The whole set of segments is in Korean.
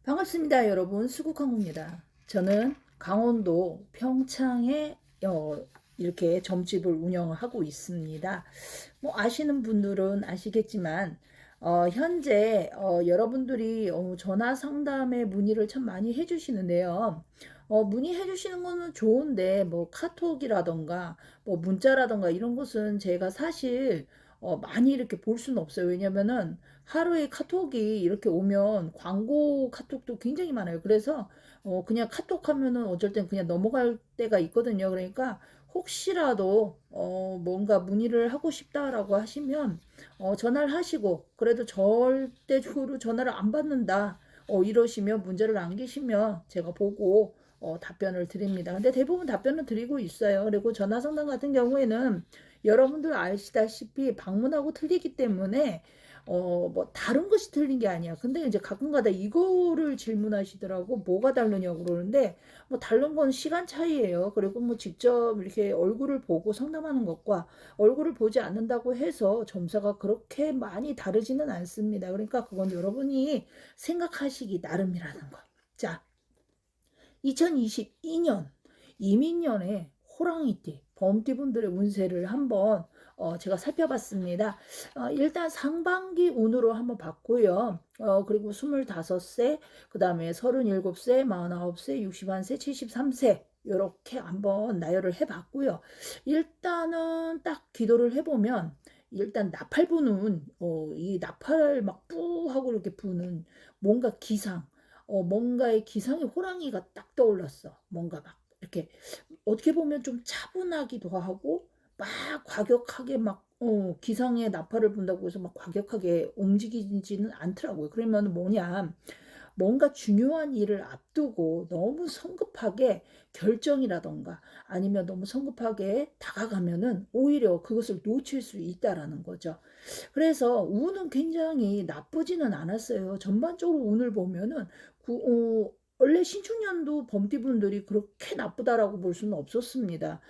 반갑습니다, 여러분. 수국항구입니다. 저는 강원도 평창에 이렇게 점집을 운영을 하고 있습니다. 뭐 아시는 분들은 아시겠지만 현재 여러분들이 전화 상담에 문의를 참 많이 해주시는데요. 문의해 주시는 거는 좋은데 뭐 카톡이라던가 뭐 문자라던가 이런 것은 제가 사실 많이 이렇게 볼 수는 없어요. 왜냐면은 하루에 카톡이 이렇게 오면 광고 카톡도 굉장히 많아요. 그래서 그냥 카톡 하면은 어쩔 땐 그냥 넘어갈 때가 있거든요. 그러니까 혹시라도 뭔가 문의를 하고 싶다라고 하시면 전화를 하시고, 그래도 절대적으로 전화를 안 받는다 이러시면 문제를 남기시면 제가 보고 답변을 드립니다. 근데 대부분 답변을 드리고 있어요. 그리고 전화 상담 같은 경우에는 여러분들 아시다시피 방문하고 틀리기 때문에 뭐 다른 것이 틀린 게 아니야. 근데 이제 가끔가다 이거를 질문하시더라고. 뭐가 다르냐고 그러는데 뭐 다른 건 시간 차이예요. 그리고 뭐 직접 이렇게 얼굴을 보고 상담하는 것과 얼굴을 보지 않는다고 해서 점수가 그렇게 많이 다르지는 않습니다. 그러니까 그건 여러분이 생각하시기 나름이라는 거. 자, 2022년 이민년에 호랑이띠 범띠분들의 운세를 한번 제가 살펴봤습니다. 일단 상반기 운으로 한번 봤고요. 그리고 25세, 그 다음에 37세, 49세, 61세, 73세 이렇게 한번 나열을 해봤고요. 일단은 딱 기도를 해보면 일단 나팔 부는 이 나팔 막 뿌하고 이렇게 부는 뭔가 기상, 뭔가의 기상의 호랑이가 딱 떠올랐어. 뭔가 막 이렇게 어떻게 보면 좀 차분하기도 하고 막 과격하게 막 기상의 나팔을 분다고 해서 막 과격하게 움직이지는 않더라고요. 그러면 뭐냐, 뭔가 중요한 일을 앞두고 너무 성급하게 결정이라던가 아니면 너무 성급하게 다가가면은 오히려 그것을 놓칠 수 있다라는 거죠. 그래서 운은 굉장히 나쁘지는 않았어요. 전반적으로 운을 보면은 원래 신축년도 범띠분들이 그렇게 나쁘다라고 볼 수는 없었습니다.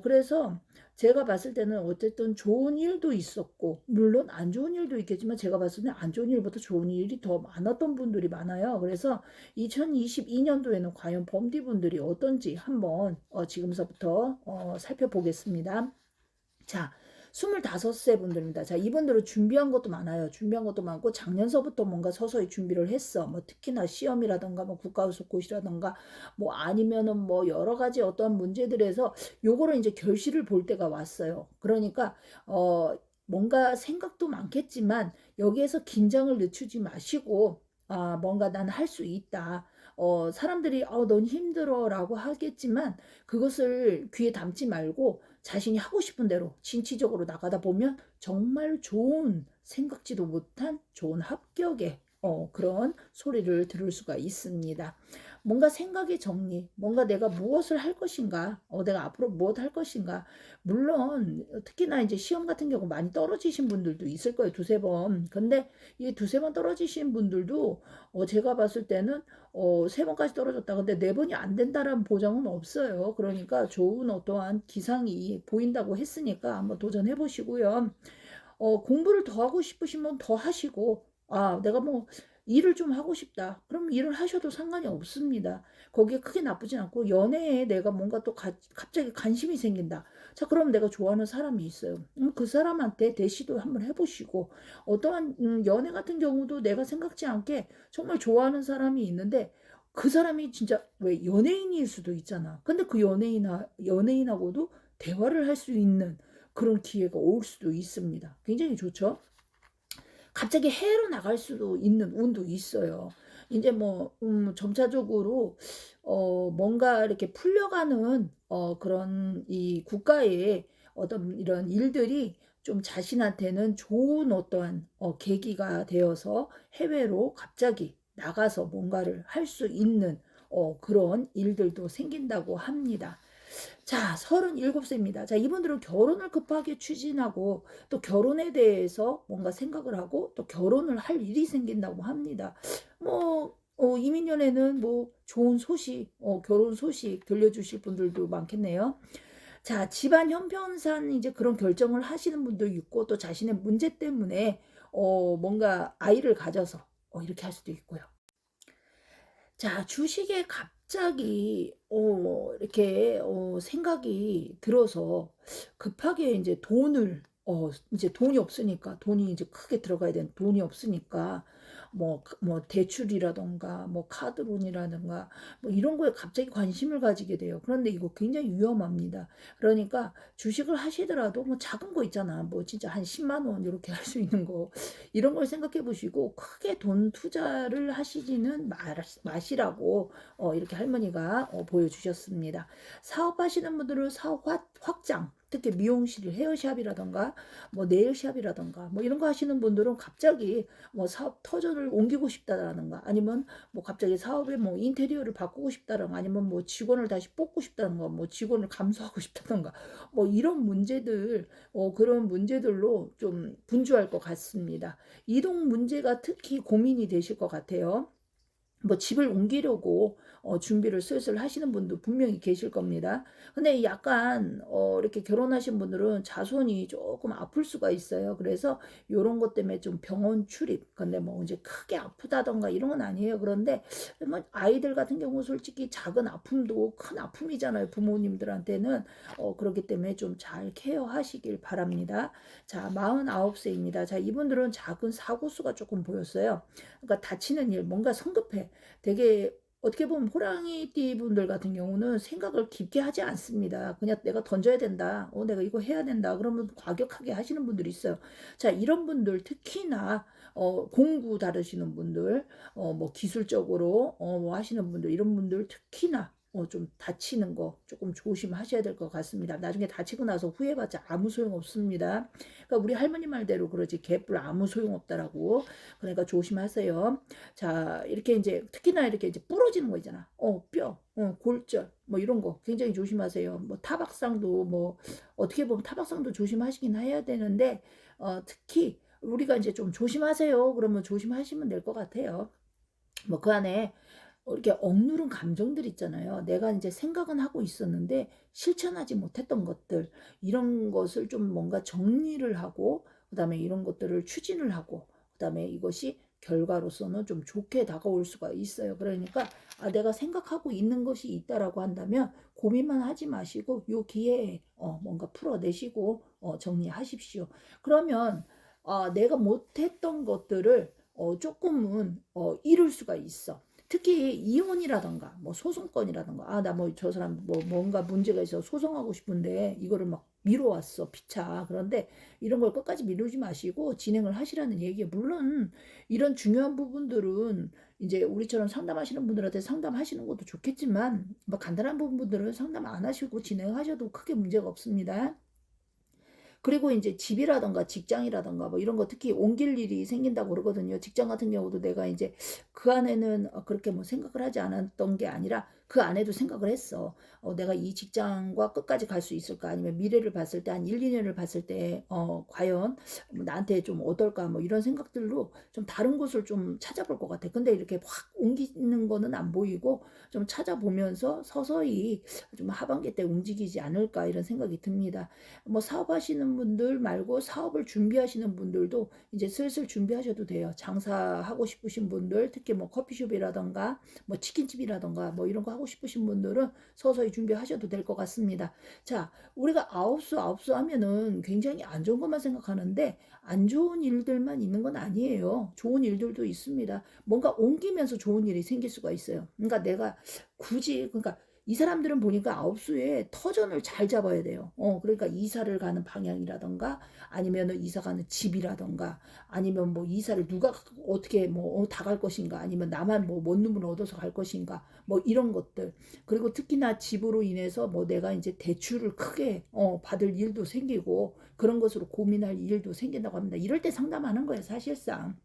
그래서 제가 봤을 때는 어쨌든 좋은 일도 있었고, 물론 안 좋은 일도 있겠지만 제가 봤을 때 안 좋은 일보다 좋은 일이 더 많았던 분들이 많아요. 그래서 2022년도에는 과연 범띠분들이 어떤지 한번 지금서부터 살펴보겠습니다. 자, 25세 분들입니다. 자, 이분들은 준비한 것도 많아요. 준비한 것도 많고, 작년서부터 뭔가 서서히 준비를 했어. 뭐, 특히나 시험이라던가, 뭐, 국가고시라던가, 뭐, 아니면은 뭐, 여러 가지 어떤 문제들에서 요거를 이제 결실을 볼 때가 왔어요. 그러니까, 뭔가 생각도 많겠지만, 여기에서 긴장을 늦추지 마시고, 뭔가 난 할 수 있다. 사람들이, 넌 힘들어 라고 하겠지만, 그것을 귀에 담지 말고, 자신이 하고 싶은 대로 진취적으로 나가다 보면 정말 좋은 생각지도 못한 좋은 합격의 그런 소리를 들을 수가 있습니다. 뭔가 생각의 정리, 뭔가 내가 무엇을 할 것인가, 내가 앞으로 무엇 할 것인가. 물론 특히나 이제 시험 같은 경우 많이 떨어지신 분들도 있을 거예요, 두세 번. 근데 이 두세 번 떨어지신 분들도 제가 봤을 때는 세 번까지 떨어졌다. 근데 네 번이 안 된다라는 보장은 없어요. 그러니까 좋은 어떠한 기상이 보인다고 했으니까 한번 도전해 보시고요. 공부를 더 하고 싶으시면 더 하시고, 내가 뭐 일을 좀 하고 싶다. 그럼 일을 하셔도 상관이 없습니다. 거기에 크게 나쁘진 않고, 연애에 내가 뭔가 또 갑자기 관심이 생긴다. 자, 그럼 내가 좋아하는 사람이 있어요. 그 사람한테 대시도 한번 해보시고, 어떠한 연애 같은 경우도 내가 생각지 않게 정말 좋아하는 사람이 있는데, 그 사람이 진짜 왜 연예인일 수도 있잖아. 근데 그 연예인하고도 대화를 할 수 있는 그런 기회가 올 수도 있습니다. 굉장히 좋죠. 갑자기 해외로 나갈 수도 있는 운도 있어요. 이제 뭐 점차적으로 뭔가 이렇게 풀려가는 그런 이 국가의 어떤 이런 일들이 좀 자신한테는 좋은 어떠한 계기가 되어서 해외로 갑자기 나가서 뭔가를 할 수 있는 그런 일들도 생긴다고 합니다. 자, 37세입니다. 자, 이분들은 결혼을 급하게 추진하고 또 결혼에 대해서 뭔가 생각을 하고 또 결혼을 할 일이 생긴다고 합니다. 뭐, 이민년에는 뭐 좋은 소식, 결혼 소식 들려주실 분들도 많겠네요. 자, 집안 형편상 이제 그런 결정을 하시는 분도 있고 또 자신의 문제 때문에 뭔가 아이를 가져서 이렇게 할 수도 있고요. 자, 주식에 갑자기 이렇게 생각이 들어서 급하게 이제 돈을 이제 돈이 없으니까 돈이 이제 크게 들어가야 되는 돈이 없으니까 뭐 대출이라던가 뭐 카드론이라든가 뭐 이런 거에 갑자기 관심을 가지게 돼요. 그런데 이거 굉장히 위험합니다. 그러니까 주식을 하시더라도 뭐 작은 거 있잖아. 뭐 진짜 한 10만 원 이렇게 할 수 있는 거 이런 걸 생각해 보시고 크게 돈 투자를 하시지는 마시라고 이렇게 할머니가 보여주셨습니다. 사업하시는 분들은 사업 확장, 특히 미용실, 헤어샵이라던가 뭐 네일샵이라던가 뭐 이런 거 하시는 분들은 갑자기 뭐 사업 터전을 옮기고 싶다라든가 아니면 뭐 갑자기 사업의 뭐 인테리어를 바꾸고 싶다든가 아니면 뭐 직원을 다시 뽑고 싶다든가 뭐 직원을 감소하고 싶다든가 뭐 이런 문제들 그런 문제들로 좀 분주할 것 같습니다. 이동 문제가 특히 고민이 되실 것 같아요. 뭐 집을 옮기려고 준비를 슬슬 하시는 분도 분명히 계실 겁니다. 근데 약간 이렇게 결혼하신 분들은 자손이 조금 아플 수가 있어요. 그래서 요런 것 때문에 좀 병원 출입. 근데 뭐 이제 크게 아프다던가 이런 건 아니에요. 그런데 뭐 아이들 같은 경우 솔직히 작은 아픔도 큰 아픔이잖아요. 부모님들한테는 그렇기 때문에 좀 잘 케어하시길 바랍니다. 자, 49세입니다. 자, 이분들은 작은 사고 수가 조금 보였어요. 그러니까 다치는 일, 뭔가 성급해. 되게 어떻게 보면 호랑이띠 분들 같은 경우는 생각을 깊게 하지 않습니다. 그냥 내가 던져야 된다. 내가 이거 해야 된다. 그러면 과격하게 하시는 분들이 있어요. 자, 이런 분들 특히나 공부 다루시는 분들, 뭐 기술적으로 뭐 하시는 분들, 이런 분들 특히나 좀 다치는 거 조금 조심하셔야 될 것 같습니다. 나중에 다치고 나서 후회받자 아무 소용 없습니다. 그러니까 우리 할머니 말대로 그러지 개뿔 아무 소용 없다라고. 그러니까 조심하세요. 자, 이렇게 이제 특히나 이렇게 이제 부러지는 거 있잖아. 뼈, 골절, 뭐 이런 거 굉장히 조심하세요. 뭐 타박상도 뭐 어떻게 보면 타박상도 조심하시긴 해야 되는데 특히 우리가 이제 좀 조심하세요. 그러면 조심하시면 될 것 같아요. 뭐 그 안에 이렇게 억누른 감정들 있잖아요. 내가 이제 생각은 하고 있었는데 실천하지 못했던 것들 이런 것을 좀 뭔가 정리를 하고 그다음에 이런 것들을 추진을 하고 그다음에 이것이 결과로서는 좀 좋게 다가올 수가 있어요. 그러니까 내가 생각하고 있는 것이 있다라고 한다면 고민만 하지 마시고 요 기회에 뭔가 풀어내시고 정리하십시오. 그러면 내가 못했던 것들을 조금은 이룰 수가 있어. 특히 이혼이라던가 뭐 소송건이라던가 나 뭐 저 사람 뭐 뭔가 문제가 있어 소송하고 싶은데 이거를 막 미뤄왔어 피차. 그런데 이런 걸 끝까지 미루지 마시고 진행을 하시라는 얘기예요. 물론 이런 중요한 부분들은 이제 우리처럼 상담하시는 분들한테 상담하시는 것도 좋겠지만 뭐 간단한 부분들은 상담 안 하시고 진행하셔도 크게 문제가 없습니다. 그리고 이제 집이라든가 직장이라든가 뭐 이런 거 특히 옮길 일이 생긴다고 그러거든요. 직장 같은 경우도 내가 이제 그 안에는 그렇게 뭐 생각을 하지 않았던 게 아니라 그 안에도 생각을 했어. 내가 이 직장과 끝까지 갈 수 있을까? 아니면 미래를 봤을 때 한 1, 2년을 봤을 때 과연 뭐 나한테 좀 어떨까? 뭐 이런 생각들로 좀 다른 곳을 좀 찾아볼 것 같아. 근데 이렇게 확 옮기는 거는 안 보이고 좀 찾아보면서 서서히 좀 하반기 때 움직이지 않을까 이런 생각이 듭니다. 뭐 사업하시는 분들 말고 사업을 준비하시는 분들도 이제 슬슬 준비하셔도 돼요. 장사하고 싶으신 분들, 특히 뭐 커피숍이라던가 뭐 치킨집이라던가 뭐 이런 거 하고 싶으신 분들은 서서히 준비하셔도 될 것 같습니다. 자, 우리가 아홉수 하면은 굉장히 안 좋은 것만 생각하는데 안 좋은 일들만 있는 건 아니에요. 좋은 일들도 있습니다. 뭔가 옮기면서 좋은 일이 생길 수가 있어요. 그러니까 내가 굳이 그러니까 이 사람들은 보니까 아홉수에 터전을 잘 잡아야 돼요. 그러니까 이사를 가는 방향이라던가 아니면은 이사 가는 집이라던가 아니면 뭐 이사를 누가 어떻게 뭐 다 갈 것인가 아니면 나만 뭐 원룸을 얻어서 갈 것인가 뭐 이런 것들. 그리고 특히나 집으로 인해서 뭐 내가 이제 대출을 크게 받을 일도 생기고 그런 것으로 고민할 일도 생긴다고 합니다. 이럴 때 상담하는 거예요, 사실상.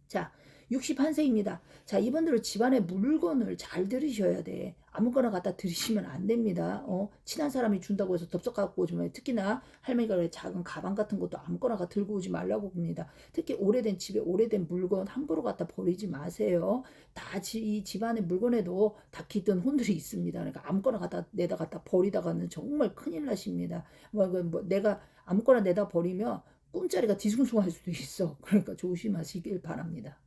자, 61세입니다. 자, 이분들은 집안의 물건을 잘 들이셔야 돼. 아무거나 갖다 들이시면 안 됩니다. 친한 사람이 준다고 해서 덥석 갖고 오지 마요. 특히나 할머니가 그래 작은 가방 같은 것도 아무거나 들고 오지 말라고 봅니다. 특히 오래된 집에 오래된 물건 함부로 갖다 버리지 마세요. 이 집안의 물건에도 다 깃든 혼들이 있습니다. 그러니까 아무거나 내다 갖다 버리다가는 정말 큰일 나십니다. 뭐 내가 아무거나 내다 버리면 꿈자리가 뒤숭숭할 수도 있어. 그러니까 조심하시길 바랍니다.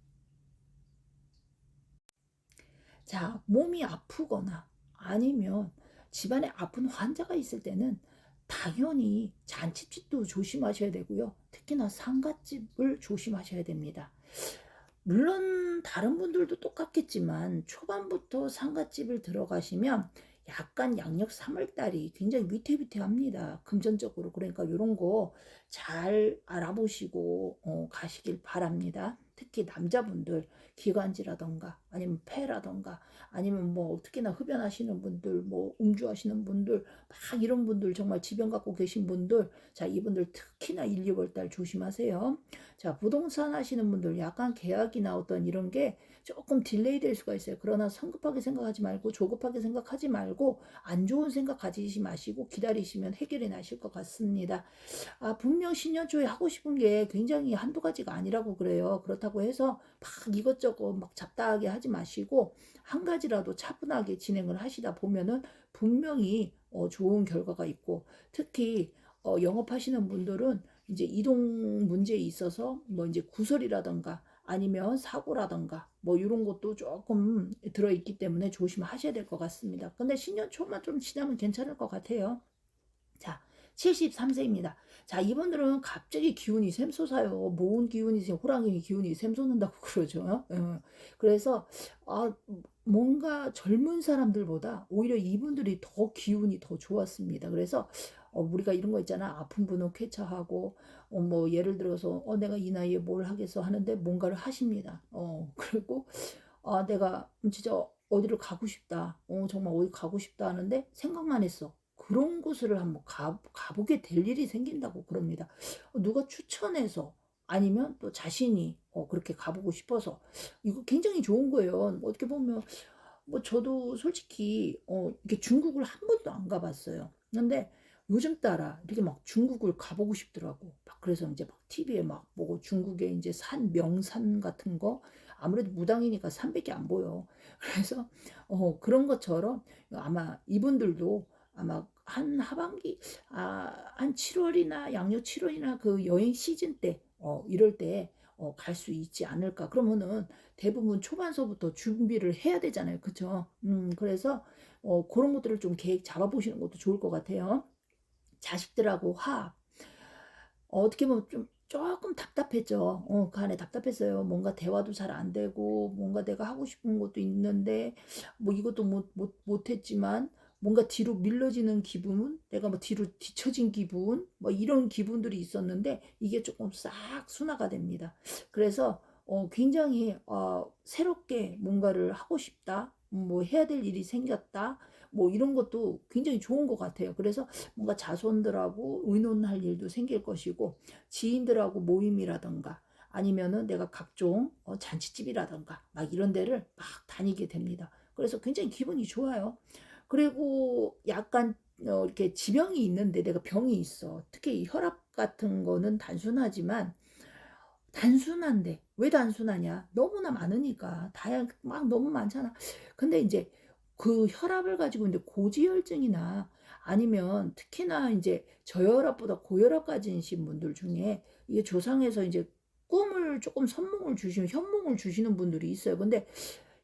자, 몸이 아프거나 아니면 집안에 아픈 환자가 있을 때는 당연히 잔칫집도 조심하셔야 되고요. 특히나 상갓집을 조심하셔야 됩니다. 물론 다른 분들도 똑같겠지만 초반부터 상갓집을 들어가시면 약간 양력 3월달이 굉장히 위태위태합니다. 금전적으로. 그러니까 이런 거 잘 알아보시고 가시길 바랍니다. 특히 남자분들 기관지라던가 아니면 폐라던가 아니면 뭐 특히나 흡연하시는 분들 뭐 음주하시는 분들 막 이런 분들 정말 지병 갖고 계신 분들 자 이분들 특히나 1, 2월 달 조심하세요. 자, 부동산 하시는 분들 약간 계약이나 어떤 이런 게 조금 딜레이 될 수가 있어요. 그러나 성급하게 생각하지 말고 조급하게 생각하지 말고 안 좋은 생각 가지지 마시고 기다리시면 해결이 나실 것 같습니다. 아, 분명 신년 초에 하고 싶은 게 굉장히 한두 가지가 아니라고 그래요. 그렇다고 해서 막 이것저것 막 잡다하게 하지 마시고 한 가지라도 차분하게 진행을 하시다 보면은 분명히 좋은 결과가 있고 특히 영업하시는 분들은 이제 이동 문제에 있어서 뭐 이제 구설이라던가 아니면 사고라던가 뭐 이런 것도 조금 들어있기 때문에 조심하셔야 될 것 같습니다. 근데 신년 초만 좀 지나면 괜찮을 것 같아요. 자, 73세입니다. 자, 이분들은 갑자기 기운이 샘솟아요. 모은 기운이, 호랑이 기운이 샘솟는다고 그러죠. 그래서, 아, 뭔가 젊은 사람들보다 오히려 이분들이 더 기운이 더 좋았습니다. 그래서, 우리가 이런 거 있잖아. 아픈 분은 쾌차하고, 뭐, 예를 들어서, 내가 이 나이에 뭘 하겠어 하는데 뭔가를 하십니다. 그리고, 아, 내가 진짜 어디를 가고 싶다. 정말 어디 가고 싶다 하는데 생각만 했어. 그런 곳을 한번 가보게 될 일이 생긴다고 그럽니다. 누가 추천해서 아니면 또 자신이 그렇게 가보고 싶어서 이거 굉장히 좋은 거예요. 어떻게 보면 뭐 저도 솔직히 이렇게 중국을 한 번도 안 가봤어요. 근데 요즘 따라 이렇게 막 중국을 가보고 싶더라고. 막 그래서 이제 막 TV에 막 보고 중국에 이제 산 명산 같은 거 아무래도 무당이니까 산밖에 안 보여. 그래서 그런 것처럼 아마 이분들도 아마 한 하반기 한 7월이나 양력 7월이나 그 여행 시즌 때 이럴 때 갈 수 있지 않을까. 그러면은 대부분 초반서부터 준비를 해야 되잖아요. 그쵸? 그래서 그런 것들을 좀 계획 잡아보시는 것도 좋을 것 같아요. 자식들하고 화합. 어떻게 보면 좀 조금 답답했죠. 그 안에 답답했어요. 뭔가 대화도 잘 안 되고, 뭔가 내가 하고 싶은 것도 있는데, 뭐 이것도 못했지만, 뭔가 뒤로 밀려지는 기분, 내가 뭐 뒤로 뒤처진 기분, 뭐 이런 기분들이 있었는데, 이게 조금 싹 순화가 됩니다. 그래서, 굉장히, 새롭게 뭔가를 하고 싶다, 뭐 해야 될 일이 생겼다, 뭐 이런 것도 굉장히 좋은 것 같아요. 그래서 뭔가 자손들하고 의논할 일도 생길 것이고 지인들하고 모임이라던가 아니면은 내가 각종 잔치집이라던가 막 이런 데를 막 다니게 됩니다. 그래서 굉장히 기분이 좋아요. 그리고 약간 이렇게 지병이 있는데 내가 병이 있어. 특히 혈압 같은 거는 단순하지만 단순한데 왜 단순하냐? 너무나 많으니까 다양 막 너무 많잖아. 근데 이제 그 혈압을 가지고 이제 고지혈증이나 아니면 특히나 이제 저혈압보다 고혈압 가지신 분들 중에 이게 조상에서 이제 꿈을 조금 선몽을 주시는 현몽을 주시는 분들이 있어요. 근데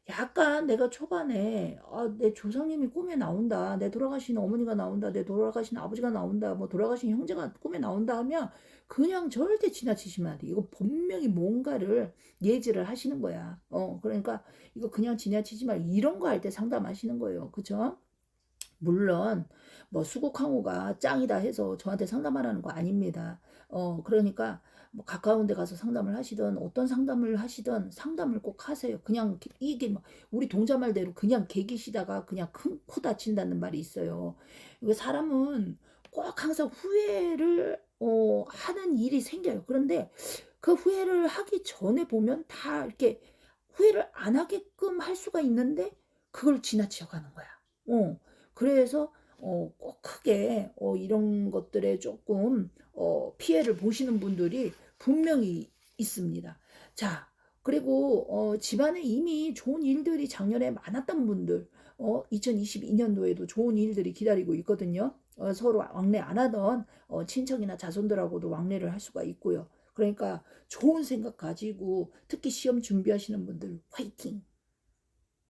약간 내가 초반에 내 조상님이 꿈에 나온다. 내 돌아가신 어머니가 나온다. 내 돌아가신 아버지가 나온다. 뭐 돌아가신 형제가 꿈에 나온다 하면 그냥 절대 지나치시면 안 돼. 이거 분명히 뭔가를 예지를 하시는 거야. 그러니까 이거 그냥 지나치지 말고 이런 거 할 때 상담하시는 거예요. 그쵸? 물론 뭐 수국항우가 짱이다 해서 저한테 상담하라는 거 아닙니다. 그러니까 뭐 가까운 데 가서 상담을 하시든 어떤 상담을 하시든 상담을 꼭 하세요. 그냥 이게 막 우리 동자 말대로 그냥 개기시다가 그냥 큰 코 다친다는 말이 있어요. 이거 사람은 꼭 항상 후회를 하는 일이 생겨요. 그런데 그 후회를 하기 전에 보면 다 이렇게 후회를 안 하게끔 할 수가 있는데 그걸 지나쳐 가는 거야. 그래서 꼭 크게 이런 것들에 조금 피해를 보시는 분들이 분명히 있습니다. 자, 그리고 집안에 이미 좋은 일들이 작년에 많았던 분들 2022년도에도 좋은 일들이 기다리고 있거든요. 서로 왕래 안 하던 친척이나 자손들하고도 왕래를 할 수가 있고요. 그러니까 좋은 생각 가지고 특히 시험 준비하시는 분들 화이팅!